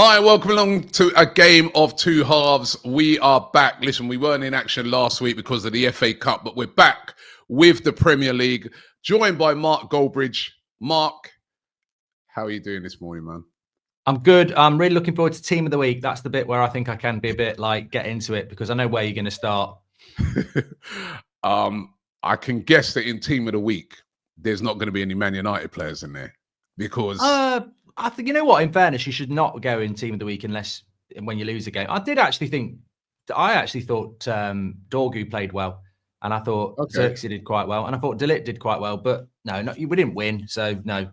Hi, welcome along to a game of two halves. We are back. Listen, we weren't in action last week because of the FA Cup, but we're back with the Premier League, joined by Mark Goldbridge. Mark, how are you doing this morning, man? I'm good. I'm really looking forward to Team of the Week. That's the bit where I think I can be a bit get into it because I know where you're going to start. I can guess that in Team of the Week, there's not going to be any Man United players in there because... I think, you know what, in fairness, you should not go in Team of the Week unless when you lose a game. I actually thought Dorgu played well, and I thought Xerxes did quite well, and I thought De Ligt did quite well, but we didn't win, so no.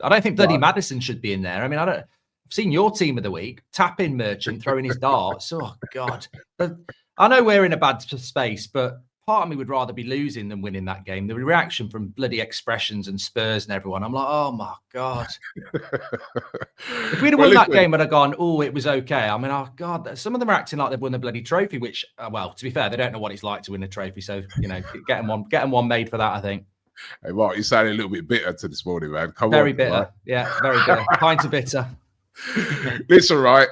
I don't think bloody Maddison should be in there. I mean, I've seen your Team of the Week, tap-in merchant throwing his darts. Oh, God. But I know we're in a bad space, but part of me would rather be losing than winning that game. The reaction from bloody Expressions and Spurs and everyone, I'm like, oh, my God. If we'd have won that game, I'd have gone, oh, it was okay. I mean, oh, God, some of them are acting like they've won the bloody trophy, which, well, to be fair, they don't know what it's like to win a trophy. So, get them one made for that, I think. Hey, Mark, you sounded a little bit bitter to this morning, man. Very bitter. Right? Yeah, very bitter. Pint of bitter. Listen, right,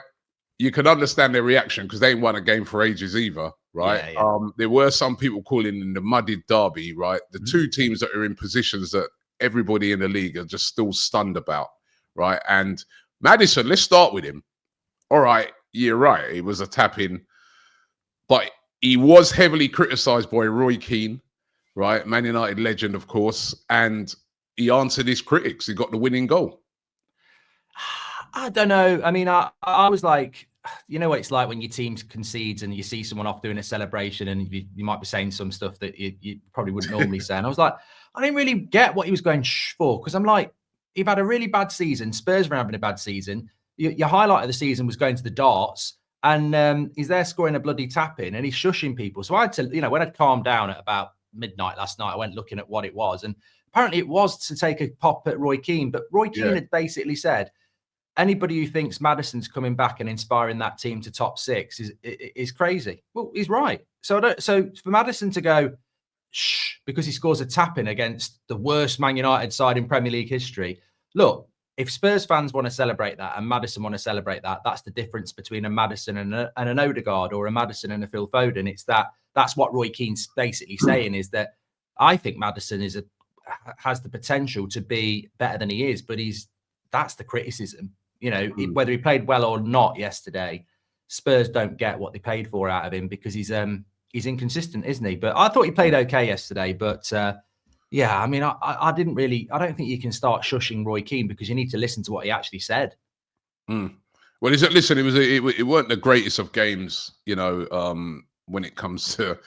you can understand their reaction because they ain't won a game for ages either, right? Yeah. There were some people calling in the muddied derby, right? The two teams that are in positions that everybody in the league are just still stunned about, right? And Maddison, let's start with him. All right, you're right. It was a tap-in, but he was heavily criticised by Roy Keane, right? Man United legend, of course. And he answered his critics. He got the winning goal. I don't know. I mean, I was like, you know what it's like when your team concedes and you see someone off doing a celebration and you might be saying some stuff that you probably wouldn't normally say. And I was like, I didn't really get what he was going for because I'm like, you've had a really bad season. Spurs were having a bad season. Your highlight of the season was going to the darts and he's there scoring a bloody tap-in and he's shushing people. So I had to, when I'd calmed down at about midnight last night, I went looking at what it was. And apparently it was to take a pop at Roy Keane. But Roy Keane had basically said, anybody who thinks Maddison's coming back and inspiring that team to top six is crazy. Well, he's right. So for Maddison to go, shh, because he scores a tap-in against the worst Man United side in Premier League history. Look, if Spurs fans want to celebrate that and Maddison want to celebrate that, that's the difference between a Maddison and an Odegaard or a Maddison and a Phil Foden. It's that's what Roy Keane's basically saying is that I think Maddison has the potential to be better than he is, but that's the criticism. Whether he played well or not yesterday, Spurs don't get what they paid for out of him because he's inconsistent, isn't he? But I thought he played okay yesterday. But I mean, I don't think you can start shushing Roy Keane because you need to listen to what he actually said. Well, listen, it weren't the greatest of games, when it comes to,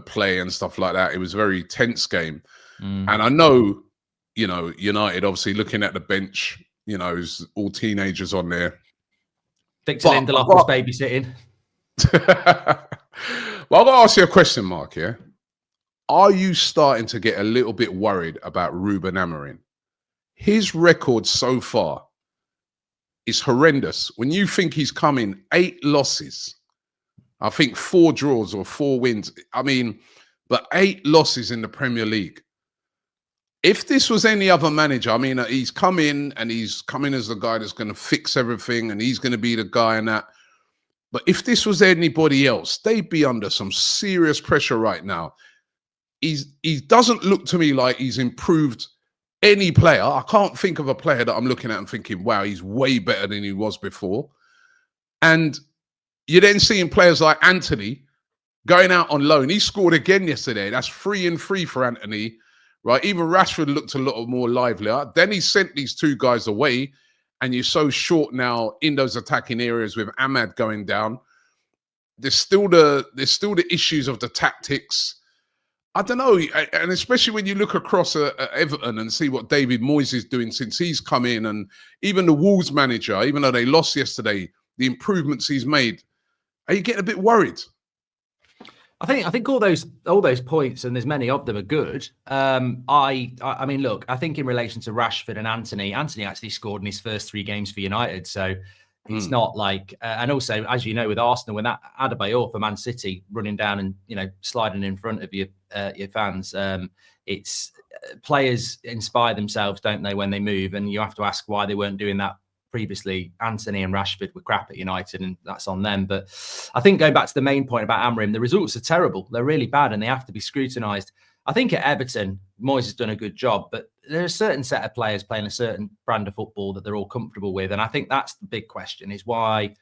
play and stuff like that. It was a very tense game. And I know, United obviously looking at the bench, there's all teenagers on there. Victor Lindelof was babysitting. Well, I've got to ask you a question, Mark, yeah? Are you starting to get a little bit worried about Ruben Amorim? His record so far is horrendous. When you think he's come in 8 losses, I think 4 draws or 4 wins. I mean, but 8 losses in the Premier League. If this was any other manager, I mean, he's come in and he's coming as the guy that's going to fix everything and he's going to be the guy in that. But if this was anybody else, they'd be under some serious pressure right now. He doesn't look to me like he's improved any player. I can't think of a player that I'm looking at and thinking, wow, he's way better than he was before. And you're then seeing players like Anthony going out on loan. He scored again yesterday. That's 3-3 for Anthony. Right, even Rashford looked a little more livelier. Then he sent these 2 guys away, and you're so short now in those attacking areas with Ahmad going down. There's still the issues of the tactics. I don't know, and especially when you look across at Everton and see what David Moyes is doing since he's come in, and even the Wolves manager, even though they lost yesterday, the improvements he's made. Are you getting a bit worried? I think all those points, and there's many of them, are good. I mean, look, I think in relation to Rashford and Anthony actually scored in his first 3 games for United, so it's not like. And also, as you know, with Arsenal, when that Adebayor for Man City running down and sliding in front of your fans, it's players inspire themselves, don't they, when they move? And you have to ask why they weren't doing that previously Anthony and Rashford were crap at United, and that's on them. But I think going back to the main point about Amorim, the results are terrible. They're really bad, and they have to be scrutinised. I think at Everton, Moyes has done a good job, but there's a certain set of players playing a certain brand of football that they're all comfortable with. And I think that's the big question, is why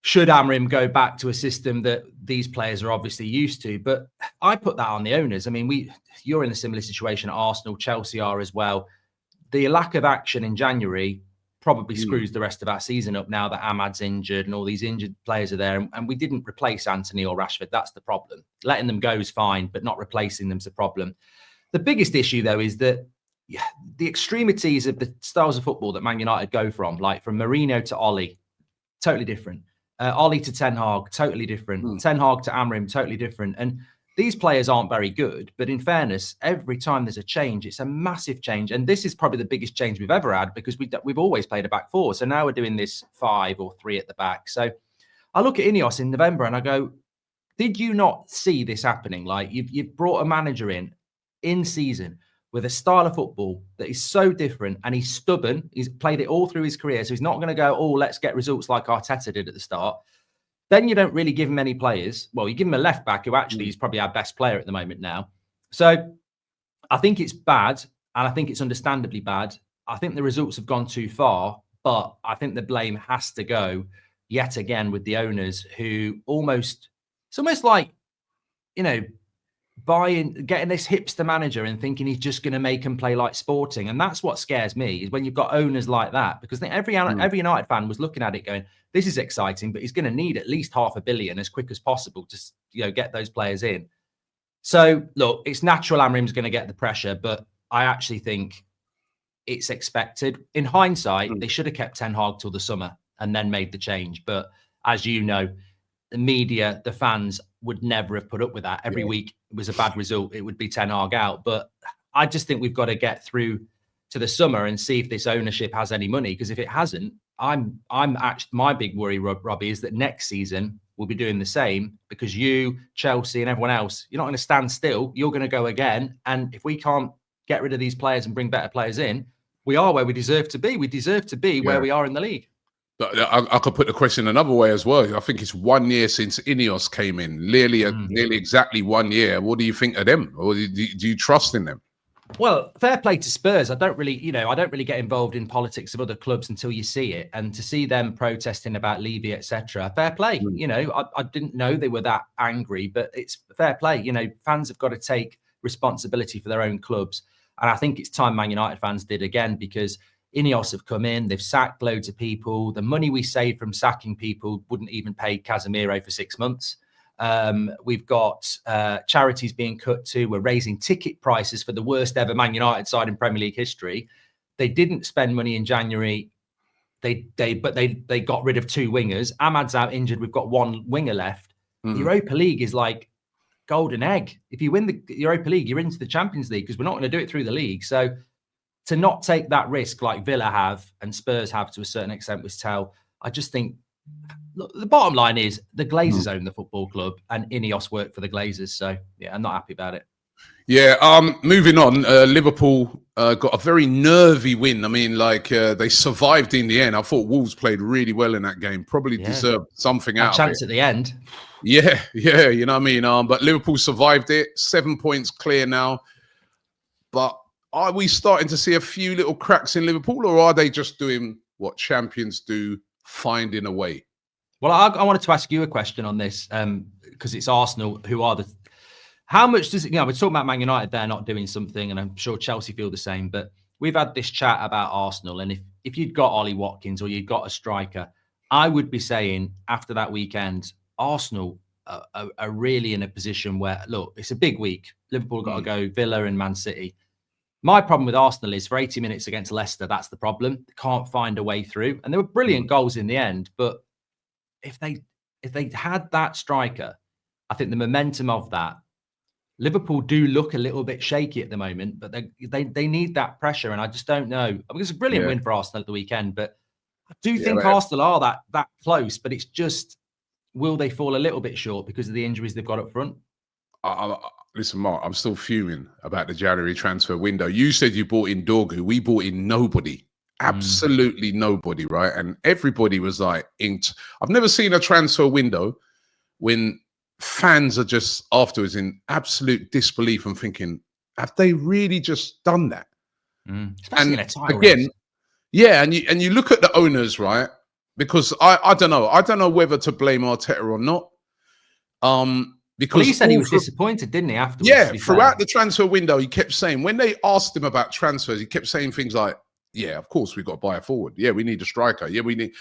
should Amorim go back to a system that these players are obviously used to? But I put that on the owners. I mean, you're in a similar situation at Arsenal, Chelsea are as well. The lack of action in January probably screws the rest of our season up now that Ahmad's injured and all these injured players are there. And we didn't replace Anthony or Rashford. That's the problem. Letting them go is fine, but not replacing them is a problem. The biggest issue, though, is that the extremities of the styles of football that Man United go from, like from Merino to Ollie, totally different. Ollie to Ten Hag, totally different. Ten Hag to Amorim, totally different. And these players aren't very good, but in fairness, every time there's a change, it's a massive change. And this is probably the biggest change we've ever had, because we've always played a back four. So now we're doing this 5 or 3 at the back. So I look at Ineos in November and I go, did you not see this happening? Like you've brought a manager in season with a style of football that is so different, and he's stubborn. He's played it all through his career. So he's not going to go, oh, let's get results like Arteta did at the start. Then you don't really give him any players. Well, you give him a left back who actually is probably our best player at the moment now. So I think it's bad, and I think it's understandably bad. I think the results have gone too far, but I think the blame has to go yet again with the owners, who it's almost like, getting this hipster manager and thinking he's just going to make them play like Sporting. And that's what scares me, is when you've got owners like that, because I think every United fan was looking at it going, this is exciting, but he's going to need at least $500 million as quick as possible to get those players in. So look, it's natural Amorim's going to get the pressure, but I actually think it's expected. In hindsight, they should have kept Ten Hag till the summer and then made the change. But as you know, the media, the fans would never have put up with that. Every week it was a bad result, it would be Ten Hag out. But I just think we've got to get through to the summer and see if this ownership has any money. Because if it hasn't, I'm actually, my big worry, Robbie, is that next season we'll be doing the same, because you, Chelsea, and everyone else, you're not going to stand still. You're going to go again. And if we can't get rid of these players and bring better players in, we are where we deserve to be. We deserve to be where we are in the league. But I could put the question another way as well. I think it's 1 year since Ineos came in, nearly exactly 1 year. What do you think of them, or do you trust in them? Well, fair play to Spurs. I don't really get involved in politics of other clubs until you see it, and to see them protesting about Levy, etc. Fair play. I didn't know they were that angry, but it's fair play. Fans have got to take responsibility for their own clubs, and I think it's time Man United fans did again, because Ineos have come in, they've sacked loads of people. The money we save from sacking people wouldn't even pay Casemiro for 6 months. We've got charities being cut too. We're raising ticket prices for the worst ever Man United side in Premier League history. They didn't spend money in January. They got rid of 2 wingers. Ahmad's out injured. We've got 1 winger left. The Europa League is like golden egg. If you win the Europa League, you're into the Champions League, because we're not going to do it through the league. So to not take that risk like Villa have and Spurs have to a certain extent with Tell, I just think, look, the bottom line is the Glazers own the football club and Ineos work for the Glazers. So, yeah, I'm not happy about it. Yeah, moving on, Liverpool got a very nervy win. I mean, they survived in the end. I thought Wolves played really well in that game, probably deserved something out of it. Chance at the end. Yeah, you know what I mean? But Liverpool survived it, 7 points clear now. But are we starting to see a few little cracks in Liverpool, or are they just doing what champions do, finding a way? Well, I wanted to ask you a question on this, because it's Arsenal who are how much does it, we're talking about Man United, they're not doing something, and I'm sure Chelsea feel the same, but we've had this chat about Arsenal, and if you'd got Ollie Watkins or you'd got a striker, I would be saying after that weekend, Arsenal are really in a position where, look, it's a big week. Liverpool got to go, Villa and Man City. My problem with Arsenal is for 80 minutes against Leicester, that's the problem. They can't find a way through. And there were brilliant goals in the end. But if they had that striker, I think the momentum of that, Liverpool do look a little bit shaky at the moment, but they need that pressure. And I just don't know. I mean, it's a brilliant win for Arsenal at the weekend, but I do think Arsenal are that close. But it's just, will they fall a little bit short because of the injuries they've got up front? Listen, Mark, I'm still fuming about the January transfer window. You said you bought in Dorgu. We bought in nobody. Absolutely nobody, right? And everybody was like, inked. I've never seen a transfer window when fans are just afterwards in absolute disbelief and thinking, have they really just done that? Especially in a And title again, race. yeah, and you look at the owners, right? Because I don't know whether to blame Arteta or not. Because he said he was disappointed, didn't he? Afterwards, yeah, throughout the transfer window, he kept saying, when they asked him about transfers, he kept saying things like, "Yeah, of course we've got to buy a forward. Yeah, we need a striker. Yeah, we need."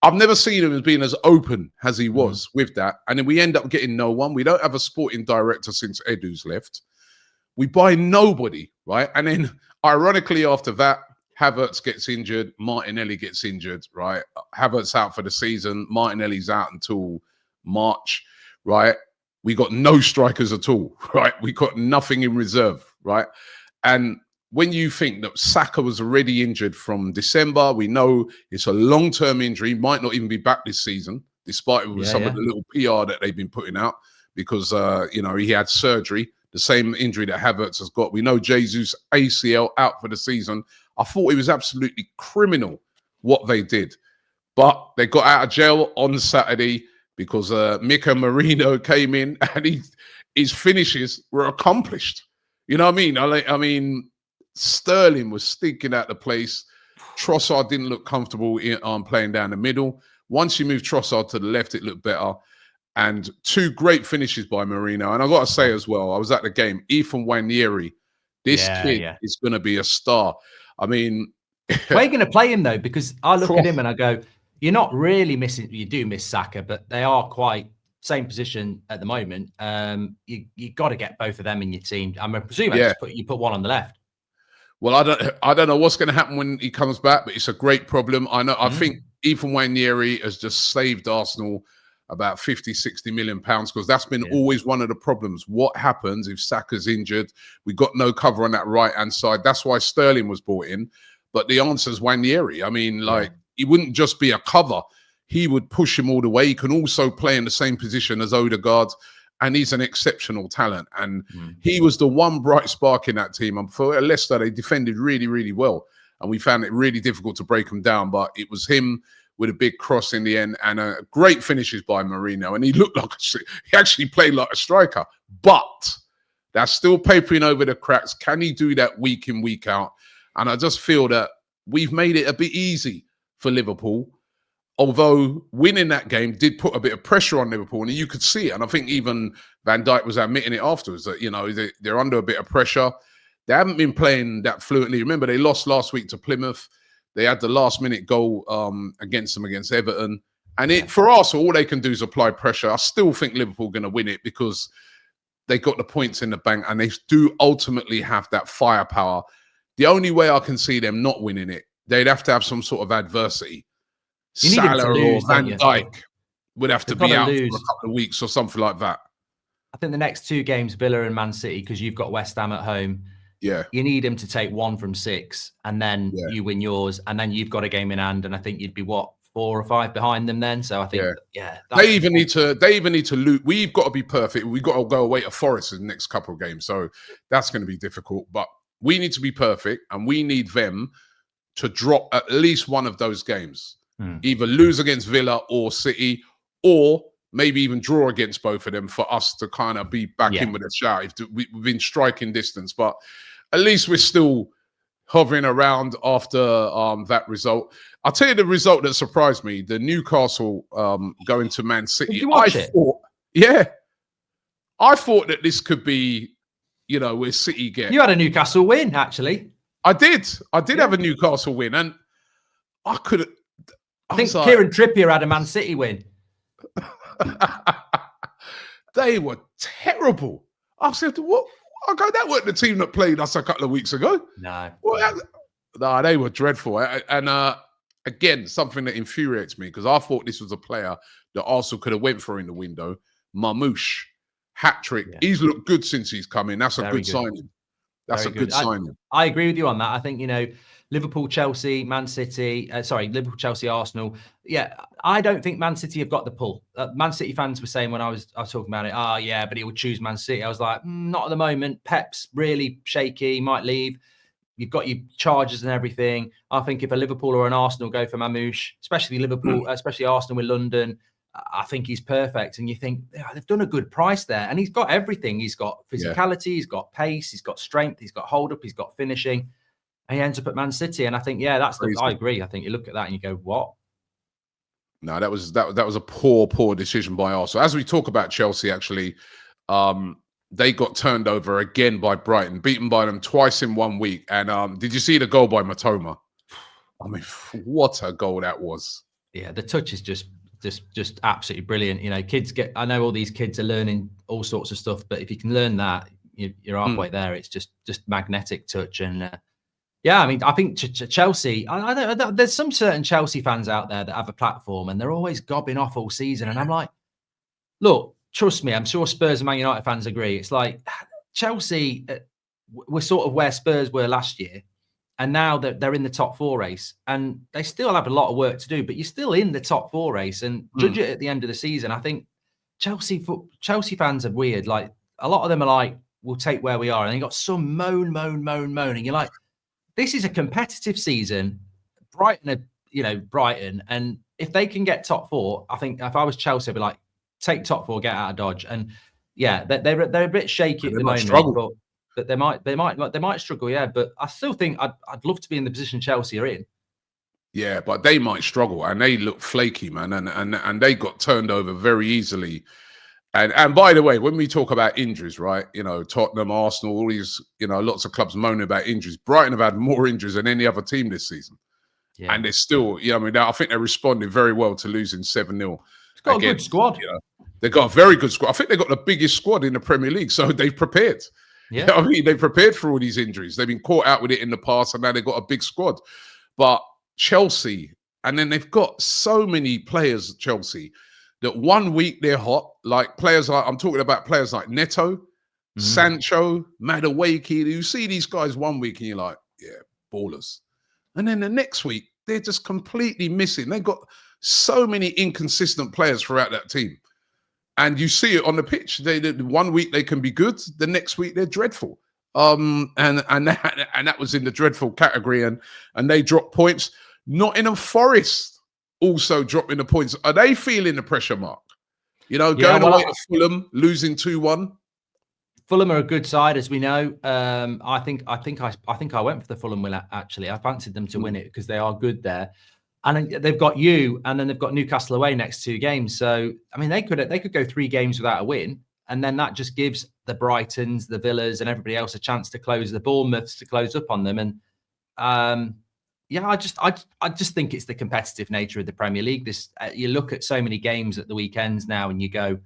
I've never seen him as being as open as he was with that, and then we end up getting no one. We don't have a sporting director since Edu's left. We buy nobody, right? And then, ironically, after that, Havertz gets injured, Martinelli gets injured, right? Havertz out for the season, Martinelli's out until March, right? We got no strikers at all, right? We got nothing in reserve, right? And when you think that Saka was already injured from December, we know it's a long-term injury, he might not even be back this season, despite some of the little PR that they've been putting out, because he had surgery, the same injury that Havertz has got. We know Jesus ACL out for the season. I thought it was absolutely criminal what they did, but they got out of jail on Saturday because Merino came in and his finishes were accomplished. You know what I mean? Sterling was stinking out the place. Trossard didn't look comfortable playing down the middle. Once you move Trossard to the left, it looked better. And two great finishes by Merino. And I got to say as well, I was at the game, Ethan Nwaneri, this kid is going to be a star. I mean... Where are you going to play him, though? Because I look at him and I go, you're not really missing... You do miss Saka, but they are quite same position at the moment. You got to get both of them in your team. I'm presuming you put one on the left. Well, I don't know what's going to happen when he comes back, but it's a great problem. I think Ethan Nwaneri has just saved Arsenal about 50-60 million pounds, because that's been always one of the problems. What happens if Saka's injured? We got no cover on that right-hand side. That's why Sterling was brought in. But the answer is Nwaneri. I mean, he wouldn't just be a cover. He would push him all the way. He can also play in the same position as Odegaard, and he's an exceptional talent. And he was the one bright spark in that team. And for Leicester, they defended really, really well. And we found it really difficult to break them down. But it was him with a big cross in the end, and great finishes by Merino. And he looked like he actually played like a striker. But that's still papering over the cracks. Can he do that week in, week out? And I just feel that we've made it a bit easy for Liverpool, although winning that game did put a bit of pressure on Liverpool, and you could see it. And I think even Van Dijk was admitting it afterwards, that, they're under a bit of pressure. They haven't been playing that fluently. Remember, they lost last week to Plymouth. They had the last-minute goal against Everton. And for us, all they can do is apply pressure. I still think Liverpool are going to win it because they got the points in the bank, and they do ultimately have that firepower. The only way I can see them not winning it, they'd have to have some sort of adversity. Salah or Van Dijk would have to be out for a couple of weeks or something like that. I think the next two games, Villa and Man City, because you've got West Ham at home. Yeah, you need him to take 1 from 6, and then you win yours, and then you've got a game in hand, and I think you'd be 4 or 5 behind them then. So I think, they even need to lose. We've got to be perfect. We've got to go away to Forest in the next couple of games, so that's going to be difficult. But we need to be perfect, and we need them to drop at least one of those games, either lose against Villa or City, or maybe even draw against both of them for us to kind of be back in with a shout. Within striking distance, but at least we're still hovering around after that result. I'll tell you the result that surprised me: the Newcastle going to Man City. Did you watch it? I thought that this could be, where City get. You had a Newcastle win, actually. I did have a Newcastle win, and I could. I think Kieran Trippier had a Man City win. They were terrible. I said, "What? Okay, that wasn't the team that played us a couple of weeks ago." No, no, they were dreadful. And again, something that infuriates me, because I thought this was a player that Arsenal could have went for in the window. Marmoush, hat-trick. Yeah. He's looked good since he's come in. That's a good signing. That's a good signing. I agree with you on that. I think, Liverpool, Chelsea, Man City, Liverpool, Chelsea, Arsenal. Yeah, I don't think Man City have got the pull. Man City fans were saying when I was talking about it, but he would choose Man City. I was like, not at the moment. Pep's really shaky, might leave. you've got your charges and everything. I think if a Liverpool or an Arsenal go for Mamouche, especially Liverpool, especially Arsenal with London, I think he's perfect. And you think they've done a good price there, and he's got everything. He's got physicality, he's got pace, he's got strength, he's got hold up, he's got finishing. And he ends up at Man City, and I think, I agree. I think you look at that and you go, what? No, that was a poor decision by Arsenal. As we talk about Chelsea, actually, they got turned over again by Brighton, beaten by them twice in 1 week. And did you see the goal by Matoma? I mean, what a goal that was! Yeah, the touch is just absolutely brilliant. You know, I know all these kids are learning all sorts of stuff, but if you can learn that, you're halfway there. It's just magnetic touch. And yeah, I mean, I think Chelsea, there's some certain Chelsea fans out there that have a platform and they're always gobbing off all season. And I'm like, look, trust me, I'm sure Spurs and Man United fans agree. It's like Chelsea were sort of where Spurs were last year. And now they're in the top 4 race, and they still have a lot of work to do, but you're still in the top 4 race, and judge it at the end of the season. I think Chelsea fans are weird. Like, a lot of them are like, we'll take where we are. And they got some moan. And you're like, this is a competitive season. Brighton, and if they can get top 4, I think if I was Chelsea, I'd be like, take top 4, get out of Dodge. And yeah, they're a bit shaky at the moment, but they might struggle, yeah. But I still think I'd love to be in the position Chelsea are in. Yeah, but they might struggle, and they look flaky, man, and they got turned over very easily. And by the way, when we talk about injuries, right? You know, Tottenham, Arsenal, all these, lots of clubs moaning about injuries. Brighton have had more injuries than any other team this season, and they're still, I think they responded very well to losing 7-0. It's got a good squad. They've got a very good squad. I think they've got the biggest squad in the Premier League, so they've prepared. Yeah, I mean, they've prepared for all these injuries. They've been caught out with it in the past, and now they've got a big squad. But Chelsea, and then they've got so many players, Chelsea, that 1 week they're hot. Like I'm talking about players like Neto, Sancho, Maddison. You see these guys 1 week, and you're like, yeah, ballers. And then the next week, they're just completely missing. They've got so many inconsistent players throughout that team. And you see it on the pitch. They 1 week they can be good, the next week they're dreadful. And that was in the dreadful category. And they dropped points. Nottingham Forest also dropping the points. Are they feeling the pressure, Mark? Going away to Fulham, losing 2-1. Fulham are a good side, as we know. I think I went for the Fulham win. Actually, I fancied them to win it because they are good there. And they've got and then they've got Newcastle away next 2 games. So, I mean, they could go 3 games without a win. And then that just gives the Brightons, the Villas, and everybody else a chance to close, the Bournemouths to close up on them. And I just think it's the competitive nature of the Premier League. You look at so many games at the weekends now and you go,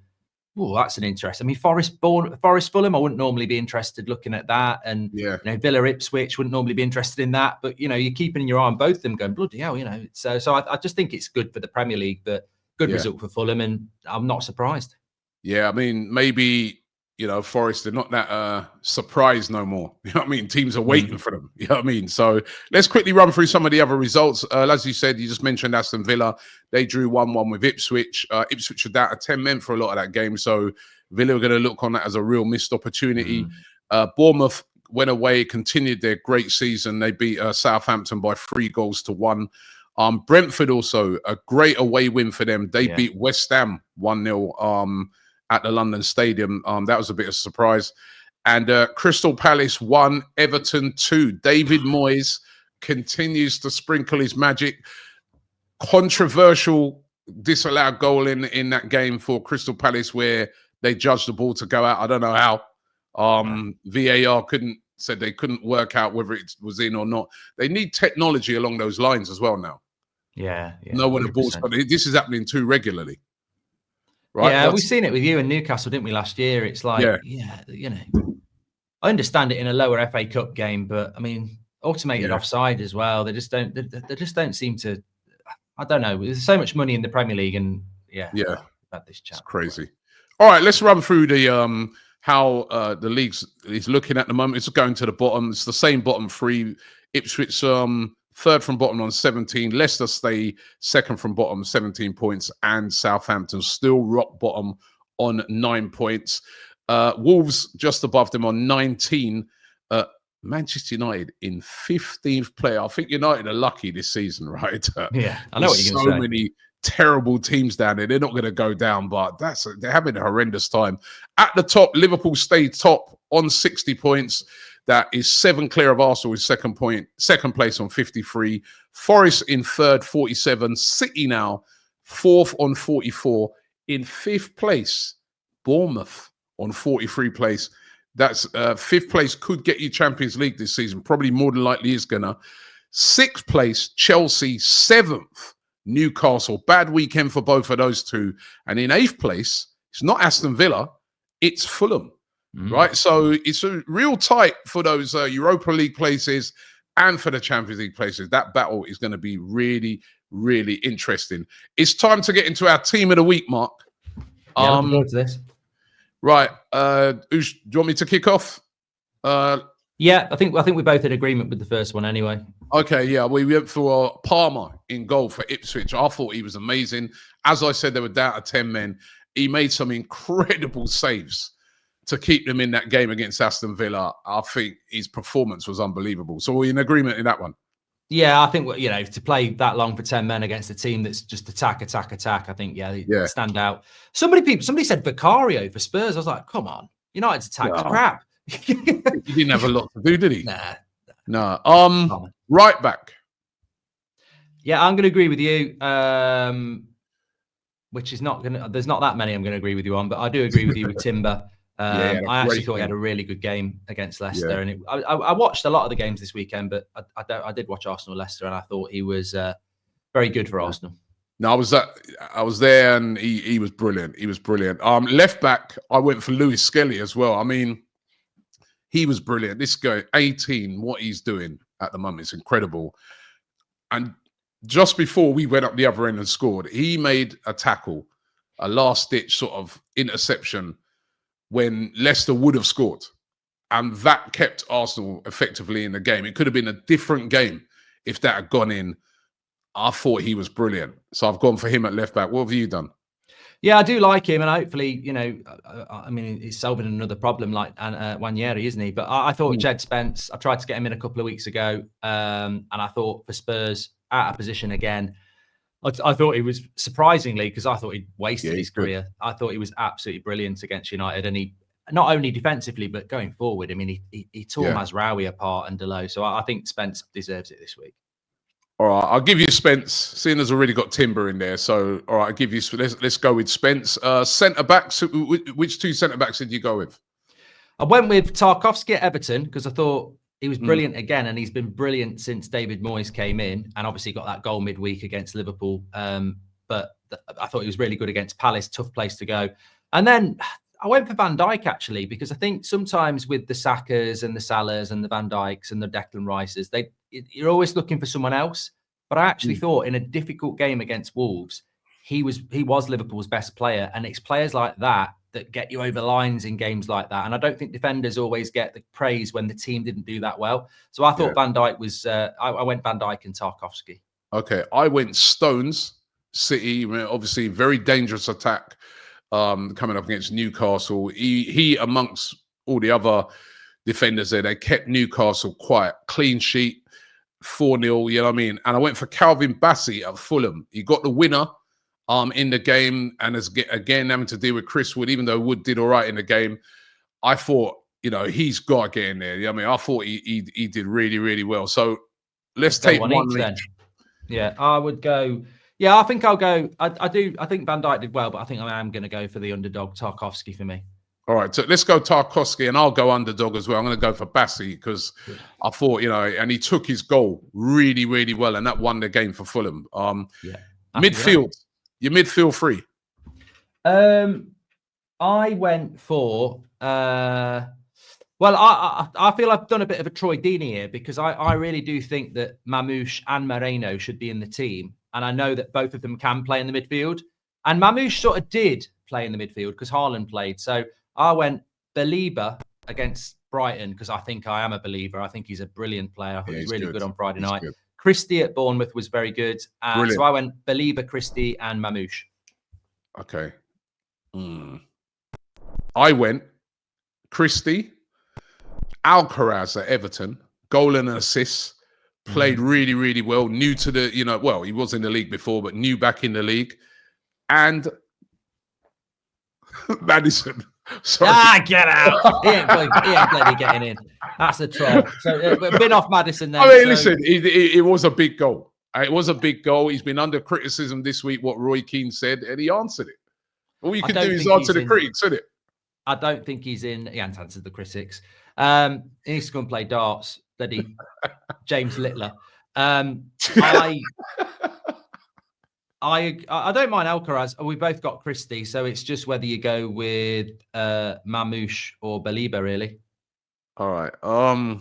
oh, that's an interest. I mean, Forest Fulham, I wouldn't normally be interested looking at that. And Villa Ipswich wouldn't normally be interested in that. But you're keeping your eye on both of them, going, bloody hell, So I just think it's good for the Premier League, but good result for Fulham, and I'm not surprised. Yeah, I mean, maybe Forest are not that surprised no more. You know what I mean? Teams are waiting for them. You know what I mean? So let's quickly run through some of the other results. As you said, you just mentioned Aston Villa. They drew 1-1 with Ipswich. Ipswich were down to 10 men for a lot of that game. So Villa are going to look on that as a real missed opportunity. Bournemouth went away, continued their great season. They beat Southampton by 3-1. Brentford also, a great away win for them. They beat West Ham 1-0 at the London Stadium. That was a bit of a surprise. And Crystal Palace 1, Everton 2. David Moyes continues to sprinkle his magic. Controversial disallowed goal in that game for Crystal Palace where they judged the ball to go out. I don't know how. VAR said they couldn't work out whether it was in or not. They need technology along those lines as well now. Yeah. Know when the ball's, but this is happening too regularly. Right? Yeah, we've seen it with you in Newcastle, didn't we, last year? It's like, I understand it in a lower FA Cup game, but I mean, automated offside as well. They just don't seem to. I don't know. There's so much money in the Premier League, and about this chat. It's crazy. All right, let's run through the how the league is looking at the moment. It's going to the bottom. It's the same bottom 3. Ipswich third from bottom on 17. Leicester stay second from bottom, 17 points. And Southampton still rock bottom on 9 points. Wolves just above them on 19. Manchester United in 15th place. I think United are lucky this season, right? Yeah, I know what you're going to say. So many terrible teams down there. They're not going to go down, but they're having a horrendous time. At the top, Liverpool stayed top on 60 points. That is 7 clear of Arsenal with second place on 53. Forest in third, 47. City now fourth on 44. In fifth place, Bournemouth on 43 place. That's fifth place could get you Champions League this season. Probably more than likely is gonna. Sixth place, Chelsea. Seventh, Newcastle. Bad weekend for both of those two. And in eighth place, it's not Aston Villa, it's Fulham. Right, so it's a real tight for those Europa League places and for the Champions League places. That battle is going to be really, really interesting. It's time to get into our team of the week, Mark. Yeah, looking forward to this. Right, do you want me to kick off? Yeah, I think we're both in agreement with the first one anyway. Okay, yeah, we went for Palmer in goal for Ipswich. I thought he was amazing. As I said, they were down to 10 men. He made some incredible saves to keep them in that game against Aston Villa. I think his performance was unbelievable. So we're in agreement in that one. Yeah, I think, to play that long for 10 men against a team that's just attack. I think, they stand out. Somebody said Vicario for Spurs. I was like, come on, United's attack was crap. He didn't have a lot to do, did he? Nah. No. Right back. Yeah, I'm going to agree with you. Which is not going to, there's not that many I'm going to agree with you on, but I do agree with you with Timber. I actually thought he had a really good game against Leicester, and I watched a lot of the games this weekend, but I did watch Arsenal Leicester, and I thought he was very good for Arsenal. No, I was there, and he was brilliant. He was brilliant. Left back, I went for Lewis Skelly as well. I mean, he was brilliant. This guy, 18, what he's doing at the moment is incredible. And just before we went up the other end and scored, he made a tackle, a last-ditch sort of interception when Leicester would have scored. And that kept Arsenal effectively in the game. It could have been a different game if that had gone in. I thought he was brilliant. So I've gone for him at left back. What have you done? Yeah, I do like him. And hopefully, I mean, he's solving another problem like Nwaneri, isn't he? But I thought Jed Spence, I tried to get him in a couple of weeks ago. And I thought for Spurs, out of position again, I thought he was surprisingly, because I thought he'd wasted his career. I thought he was absolutely brilliant against United, and he not only defensively but going forward. I mean, he tore Mazraoui apart and Delo. So I think Spence deserves it this week. All right, I'll give you Spence. Seeing as already got Timber in there, so all right, I'll give you. Let's go with Spence. Centre backs. Which two centre backs did you go with? I went with Tarkowski at Everton because I thought he was brilliant again, and he's been brilliant since David Moyes came in, and obviously got that goal midweek against Liverpool. But I thought he was really good against Palace, tough place to go. And then I went for Van Dijk actually, because I think sometimes with the Sakas and the Salahs and the Van Dijks and the Declan Rices, you're always looking for someone else. But I actually thought in a difficult game against Wolves, he was Liverpool's best player, and it's players like that get you over lines in games like that. And I don't think defenders always get the praise when the team didn't do that well. So I thought Van Dijk was, I went Van Dijk and Tarkowski. Okay, I went Stones, City, obviously very dangerous attack coming up against Newcastle. He amongst all the other defenders there, they kept Newcastle quiet, clean sheet, 4-0, you know what I mean? And I went for Calvin Bassey at Fulham. He got the winner in the game, and as again having to deal with Chris Wood, even though Wood did all right in the game. I thought, he's got to get in there. I mean, I thought he did really, really well. So let's take one each then. Yeah, I would go. Yeah, I think I'll go. I think Van Dijk did well, but I think I am going to go for the underdog, Tarkowski, for me. All right, so let's go Tarkowski, and I'll go underdog as well. I'm going to go for Bassey because I thought, and he took his goal really, really well, and that won the game for Fulham. Midfield. Your midfield three. I went for I feel I've done a bit of a Troy Deeney here, because I really do think that Mamouche and Merino should be in the team, and I know that both of them can play in the midfield. And Mamouche sort of did play in the midfield because Haaland played. So I went Belieber against Brighton because I think I am a believer. I think he's a brilliant player. I thought he's really good on Friday night. Good. Christie at Bournemouth was very good. So I went Belieber, Christie, and Mamouche. Okay. I went Christie, Alcaraz at Everton, goal and assist, played really, really well. New to the, well, he was in the league before, but new back in the league. And Maddison. Sorry. Get out. He ain't bloody getting in. That's a troll. So we've been off Maddison then. I mean, listen, it was a big goal. It was a big goal. He's been under criticism this week, what Roy Keane said, and he answered it. All you can do is answer the critics, isn't it? I don't think he's in. He hasn't answered the critics. He needs to go and play darts. Bloody James Littler. I don't mind Alcaraz. We both got Christie, so it's just whether you go with Mamouche or Baliba, really. All right. I'd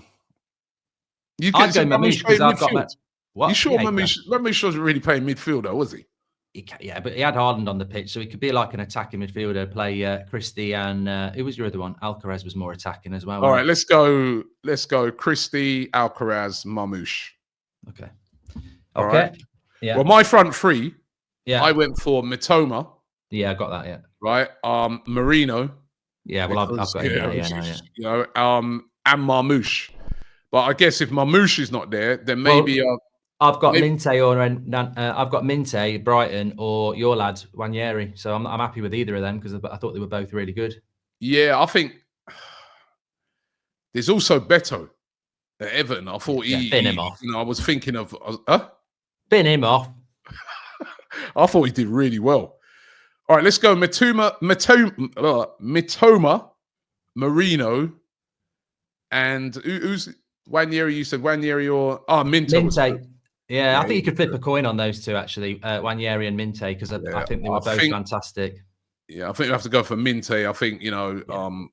go Mamouche because I've got. What? You sure Mamouche wasn't really playing midfield, though, was he? Yeah, but he had Haaland on the pitch, so he could be like an attacking midfielder. Play Christie and who was your other one? Alcaraz was more attacking as well. All right, let's go. Christie, Alcaraz, Mamouche. Okay. All right. Yeah. Well, my front three. Yeah. I went for Mitoma. Yeah, I got that. Yeah. Right. Merino. Yeah. Well, I've got it. And Mamouche. But I guess if Mamouche is not there, then maybe I've got Minte I've got Minte, Brighton, or your lad Wanyeri. So I'm happy with either of them because I thought they were both really good. Yeah, I think there's also Beto at Everton. I thought bin him off. I was thinking of bin him off. I thought he did really well. All right, let's go Mitoma, Merino, and who's Wanyeri? You said Wanyeri or Minte. Yeah, I think you could flip a coin on those two actually, Wanyeri and Minte, because I think they were both fantastic. Yeah, I think we have to go for Minte. I think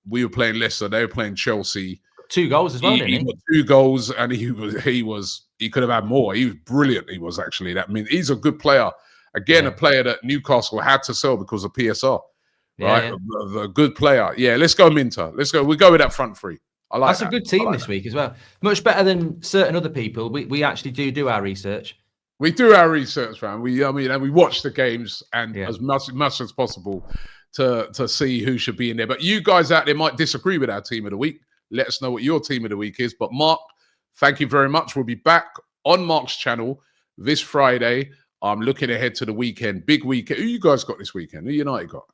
we were playing Leicester, they were playing Chelsea. 2 goals as well, didn't he? Got 2 goals, and he could have had more. He was brilliant. He was actually he's a good player. Again, a player that Newcastle had to sell because of PSR. Right, a good player. Yeah, let's go Minter. Let's go. We go with that front three. I like that's a good team this week as well. Much better than certain other people. We actually do our research. We do our research, man. And we watch the games and as much as possible to see who should be in there. But you guys out there might disagree with our team of the week. Let us know what your team of the week is. But Mark, thank you very much. We'll be back on Mark's channel this Friday. I'm looking ahead to the weekend. Big weekend. Who you guys got this weekend? Who United got?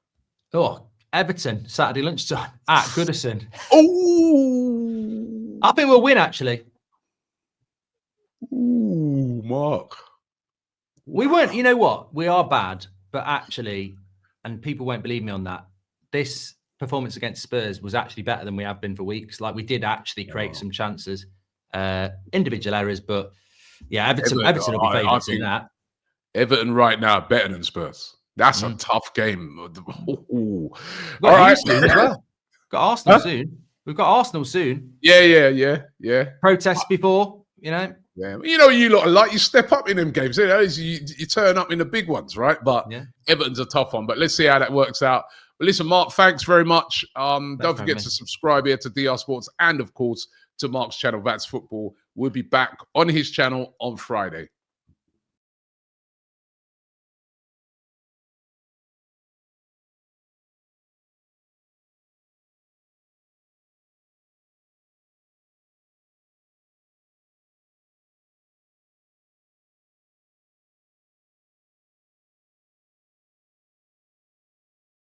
Oh, Everton, Saturday lunchtime at Goodison. Oh, I think we'll win, actually. Ooh, Mark. We weren't, you know what? We are bad, but actually, and people won't believe me on that, this performance against Spurs was actually better than we have been for weeks. Like, we did actually create some chances. Individual errors, but yeah, Everton will be favourites in that. Everton right now better than Spurs. That's a tough game. All right. Soon as well. Got Arsenal soon. We've got Arsenal soon. Yeah. Protests before, Yeah. You lot are like, you step up in them games. You turn up in the big ones, right? But Everton's a tough one. But let's see how that works out. But listen, Mark, thanks very much. Don't forget to subscribe here to DR Sports and, of course, to Mark's channel, That's Football. We'll be back on his channel on Friday.